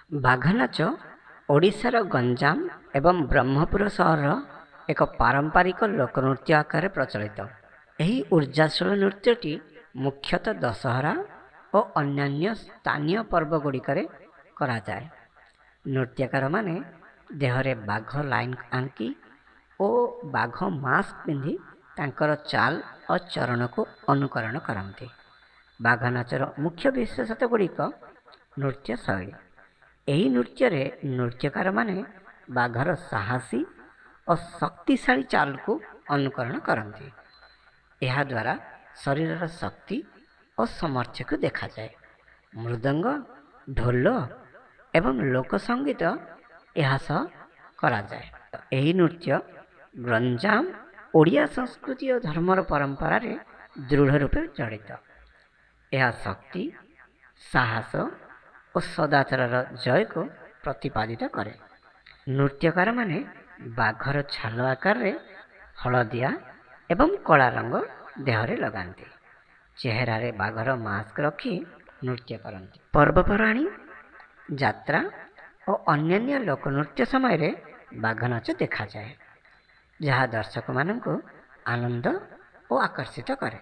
ବାଘ ନାଚ ଓଡ଼ିଶାର ଗଞ୍ଜାମ ଏବଂ ବ୍ରହ୍ମପୁର ସହରର ଏକ ପାରମ୍ପରିକ ଲୋକନୃତ୍ୟ ଆକାରରେ ପ୍ରଚଳିତ। ଏହି ଉର୍ଜାଶୀଳ ନୃତ୍ୟଟି ମୁଖ୍ୟତଃ ଦଶହରା ଓ ଅନ୍ୟାନ୍ୟ ସ୍ଥାନୀୟ ପର୍ବଗୁଡ଼ିକରେ କରାଯାଏ। ନୃତ୍ୟକାରମାନେ ଦେହରେ ବାଘ ଲାଇନ୍ ଆଙ୍କି ଓ ବାଘ ମାସ୍କ ପିନ୍ଧି ତାଙ୍କର ଚାଲ ଓ ଚରଣକୁ ଅନୁକରଣ କରନ୍ତି। ବାଘ ନାଚର ମୁଖ୍ୟ ବିଶେଷତ୍ୱ ଗୁଡ଼ିକ ନୃତ୍ୟ ଶୈଳୀ। ଏହି ନୃତ୍ୟରେ ନୃତ୍ୟକାରମାନେ ବାଘର ସାହସୀ ଓ ଶକ୍ତିଶାଳୀ ଚାଲକୁ ଅନୁକରଣ କରନ୍ତି। ଏହାଦ୍ୱାରା ଶରୀରର ଶକ୍ତି ଓ ସାମର୍ଥ୍ୟକୁ ଦେଖାଯାଏ। ମୃଦଙ୍ଗ, ଢୋଲ ଏବଂ ଲୋକସଙ୍ଗୀତ ଏହା ସହ କରାଯାଏ। ଏହି ନୃତ୍ୟ ଗଞ୍ଜାମ ଓଡ଼ିଆ ସଂସ୍କୃତି ଓ ଧର୍ମର ପରମ୍ପରାରେ ଦୃଢ଼ ରୂପେ ଜଡ଼ିତ। ଏହା ଶକ୍ତି, ସାହସ ଓ ସଦାଚାରର ଜୟକୁ ପ୍ରତିପାଦିତ କରେ। ନୃତ୍ୟକାରମାନେ ବାଘର ଛାଲ ଆକାରରେ ହଳଦିଆ ଏବଂ କଳା ରଙ୍ଗ ଦେହରେ ଲଗାନ୍ତି। ଚେହେରାରେ ବାଘର ମାସ୍କ ରଖି ନୃତ୍ୟ କରନ୍ତି। ପର୍ବପର୍ବାଣୀ, ଯାତ୍ରା ଓ ଅନ୍ୟାନ୍ୟ ଲୋକନୃତ୍ୟ ସମୟରେ ବାଘ ନାଚ ଦେଖାଯାଏ, ଯାହା ଦର୍ଶକମାନଙ୍କୁ ଆନନ୍ଦ ଓ ଆକର୍ଷିତ କରେ।